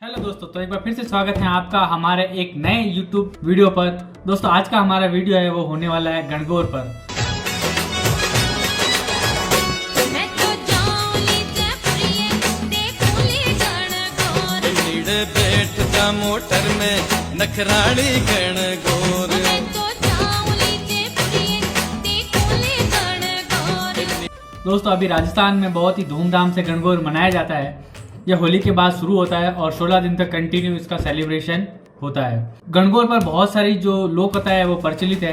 Hello दोस्तों, तो एक बार फिर से स्वागत है आपका हमारे एक नए YouTube वीडियो पर। दोस्तों आज का हमारा वीडियो है वो होने वाला है गणगौर पर। मैं तो जाऊं लीजे प्रिय देखूं ली गणगौर नीड़े बैठ जा मोटर में नखराली गणगौर मैं तो जाऊं लीजे प्रिय देखूं ली गणगौर। दोस्तों अभी राजस्थान में बहुत ही धूमधाम से गणगौर मनाया जाता है। यह होली के बाद शुरू होता है और 16 दिन तक कंटिन्यू इसका सेलिब्रेशन होता है। गणगौर पर बहुत सारी जो लोक कथा है वो प्रचलित है।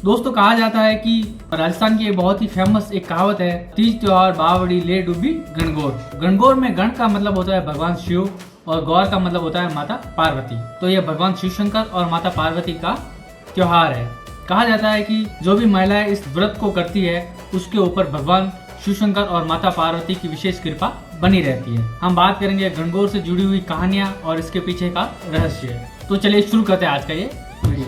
दोस्तों कहा जाता है कि राजस्थान की एक बहुत ही फेमस एक कहावत है, तीज त्योहार बावड़ी ले डूबी गणगौर। गणगौर में गण का मतलब होता है भगवान शिव और गौर का मतलब होता है माता पार्वती। तो यह भगवान शिव शंकर और माता पार्वती का त्योहार है। कहा जाता है कि जो भी महिलाएं इस व्रत को करती है उसके ऊपर भगवान शिव शंकर और माता पार्वती की विशेष कृपा बनी रहती है। हम बात करेंगे गणगौर से जुड़ी हुई कहानियां और इसके पीछे का रहस्य। तो चलिए शुरू करते हैं आज का ये वीडियो।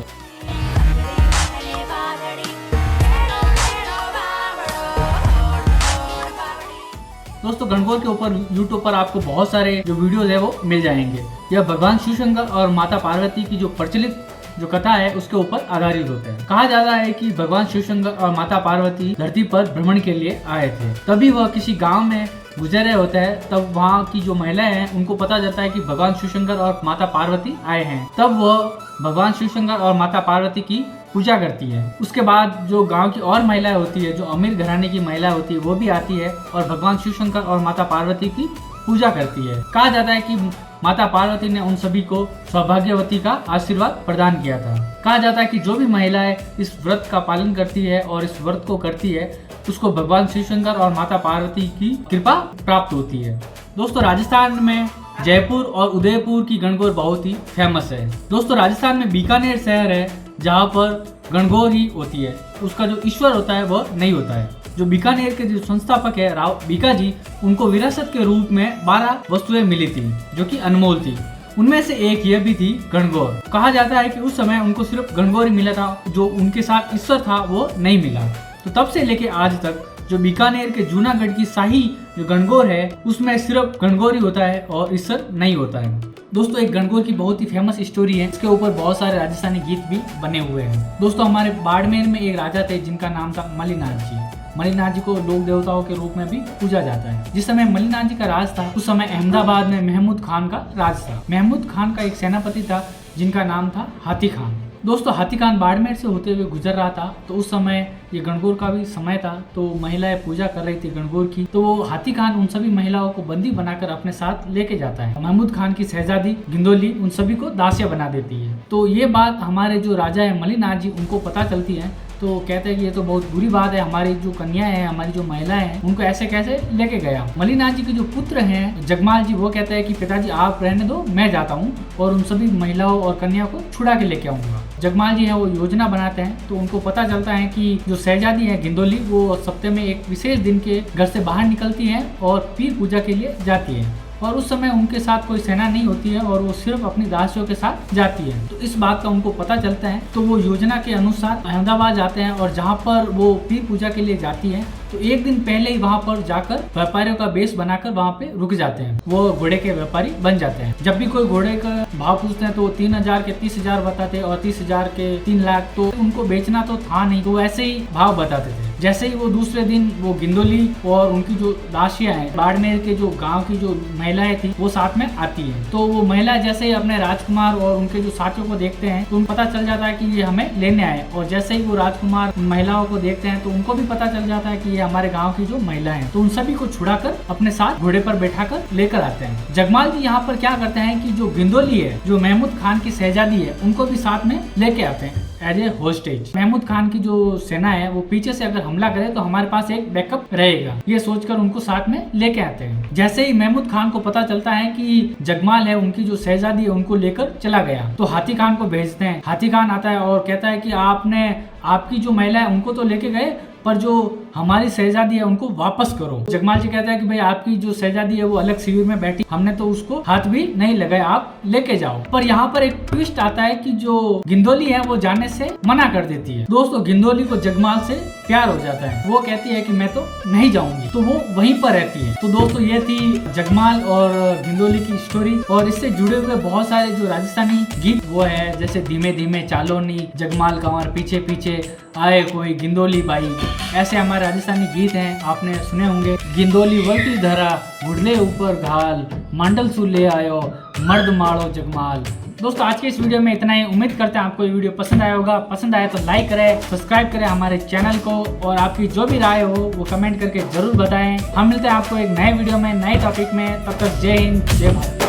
दोस्तों गणगौर के ऊपर YouTube पर आपको बहुत सारे जो वीडियोस है वो मिल जाएंगे। यह भगवान शिव शंकर और माता पार्वती की जो प्रचलित जो कथा है उसके ऊपर आधारित होते हैं। कहा जाता है कि भगवान शिव शंकर और माता पार्वती धरती पर भ्रमण के लिए आए थे। तभी वह किसी गांव में गुजर रहे होते हैं। तब वहाँ की जो महिलाएं हैं उनको पता चलता है कि भगवान शिव शंकर और माता पार्वती आए हैं। तब वह भगवान शिव शंकर और माता पार्वती की पूजा करती है। उसके बाद जो गांव की और महिलाएं होती है, जो अमीर घराने की महिला होती है, वो भी आती है और भगवान शिव शंकर और माता पार्वती की पूजा करती है। कहा जाता है कि माता पार्वती ने उन सभी को सौभाग्यवती का आशीर्वाद प्रदान किया था। कहा जाता है कि जो भी महिलाएं इस व्रत का पालन करती है और इस व्रत को करती है उसको भगवान शिव शंकर और माता पार्वती की कृपा प्राप्त होती है। दोस्तों राजस्थान में जयपुर और उदयपुर की गणगौर बहुत ही फेमस है। दोस्तों राजस्थान में बीकानेर शहर है जहाँ पर गणगौर ही होती है। उसका जो ईश्वर होता है वह नहीं होता है। जो बीकानेर के जो संस्थापक है राव बीका जी, उनको विरासत के रूप में 12 वस्तुएं मिली थी जो कि अनमोल थी। उनमें से एक यह भी थी गणगौर। कहा जाता है कि उस समय उनको सिर्फ गणगौर ही मिला था, जो उनके साथ ईश्वर था वो नहीं मिला। तो तब से लेके आज तक जो बीकानेर के जूनागढ़ की शाही जो गणगौर है उसमें सिर्फ गणगौर ही होता है और ईश्वर नहीं होता है। दोस्तों एक गणगौर की बहुत ही फेमस स्टोरी है। इसके ऊपर बहुत सारे राजस्थानी गीत भी बने हुए हैं। दोस्तों हमारे बाड़मेर में एक राजा थे जिनका नाम था मलिनाथ जी। मलिनाथ जी को लोक देवताओं के रूप में भी पूजा जाता है। जिस समय मलिनाथ जी का राज था उस समय अहमदाबाद में महमूद खान का राज था। महमूद खान का एक सेनापति था जिनका नाम था हाथी खान। दोस्तों हाथी खान बाड़मेर से होते हुए गुजर रहा था। तो उस समय ये गणगौर का भी समय था। तो महिलाएं पूजा कर रही थी गणगौर की। तो वो हाथी खान उन सभी महिलाओं को बंदी बनाकर अपने साथ लेके जाता है। महमूद खान की शहजादी गिंदोली उन सभी को दासिया बना देती है। तो ये बात हमारे जो राजा है मलिनाथ जी उनको पता चलती है। तो कहते हैं कि ये तो बहुत बुरी बात है, हमारी जो कन्या है, हमारी जो महिलाएं हैं उनको ऐसे कैसे लेके गया। मलिनाथ जी के जो पुत्र हैं जगमाल जी, वो कहते हैं कि पिताजी आप रहने दो, मैं जाता हूँ और उन सभी महिलाओं और कन्या को छुड़ा के लेके आऊंगा। जगमाल जी है वो योजना बनाते हैं। तो उनको पता चलता है कि जो शहजादी है गिंदोली वो सप्ताह में एक विशेष दिन के घर से बाहर निकलती है और पीर पूजा के लिए जाती है। और उस समय उनके साथ कोई सेना नहीं होती है और वो सिर्फ अपनी दासियों के साथ जाती है। तो इस बात का उनको पता चलता है। तो वो योजना के अनुसार अहमदाबाद जाते हैं और जहाँ पर वो पीर पूजा के लिए जाती है तो एक दिन पहले ही वहाँ पर जाकर व्यापारियों का बेस बनाकर वहाँ पे रुक जाते हैं। वो घोड़े के व्यापारी बन जाते हैं। जब भी कोई घोड़े का भाव पूछते हैं तो 3,000 के 30,000 बताते और 30,000 के 3 लाख। तो उनको बेचना तो था नहीं, तो ऐसे ही भाव बताते थे। जैसे ही वो दूसरे दिन वो गिंदोली और उनकी जो दासियां हैं बाड़मेर के जो गांव की जो महिलाएं थी वो साथ में आती है। तो वो महिला जैसे ही अपने राजकुमार और उनके जो साथियों को देखते हैं तो उनको पता चल जाता है कि ये हमें लेने आए। और जैसे ही वो राजकुमार उन महिलाओं को देखते हैं तो उनको भी पता चल जाता है कि ये हमारे गाँव की जो महिलाएं हैं। तो उन सभी को छुड़ाकर अपने साथ घोड़े पर बैठाकर लेकर आते हैं। जगमाल जी यहाँ पर क्या करते हैं कि जो गिंदोली है, जो महमूद खान की शहजादी है, उनको भी साथ में लेके आते हैं as a hostage. Mahmud Khan की जो सेना है वो पीछे से अगर हमला करे तो हमारे पास एक बैकअप रहेगा, ये सोचकर उनको साथ में लेके आते हैं। जैसे ही महमूद खान को पता चलता है कि जगमाल है उनकी जो शहजादी है उनको लेकर चला गया तो हाथी खान को भेजते हैं। हाथी खान आता है और कहता है कि आपने आपकी जो महिला है उनको तो लेके गए पर जो हमारी शहजादी है उनको वापस करो। जगमाल जी कहता है कि भाई आपकी जो शहजादी है वो अलग शिविर में बैठी, हमने तो उसको हाथ भी नहीं लगाया, आप लेके जाओ। पर यहाँ पर एक ट्विस्ट आता है कि जो गिंदोली है वो जाने से मना कर देती है। दोस्तों गिंदोली को जगमाल से प्यार हो जाता है, वो कहती है कि मैं तो नहीं जाऊंगी, तो वो वहीं पर रहती है। तो दोस्तों ये थी जगमाल और गिंदोली की स्टोरी, और इससे जुड़े हुए बहुत सारे जो राजस्थानी गीत वो है, जैसे धीमे धीमे चालोनी, जगमाल कंवर पीछे पीछे आए कोई गिंदोली बाई, ऐसे हमारे राजस्थानी गीत हैं, आपने सुने होंगे। गिंदोली वलती धरा घुड़ले ऊपर घाल, मंडल सु ले आयो मर्द माड़ो जगमाल। दोस्तों आज के इस वीडियो में इतना ही। उम्मीद करते हैं आपको ये वीडियो पसंद आया होगा। पसंद आया तो लाइक करें, सब्सक्राइब करें हमारे चैनल को, और आपकी जो भी राय हो वो कमेंट करके जरूर बताएं। हम मिलते हैं आपको एक नए वीडियो में, नए टॉपिक में। तब तक जय हिंद, जय भारत।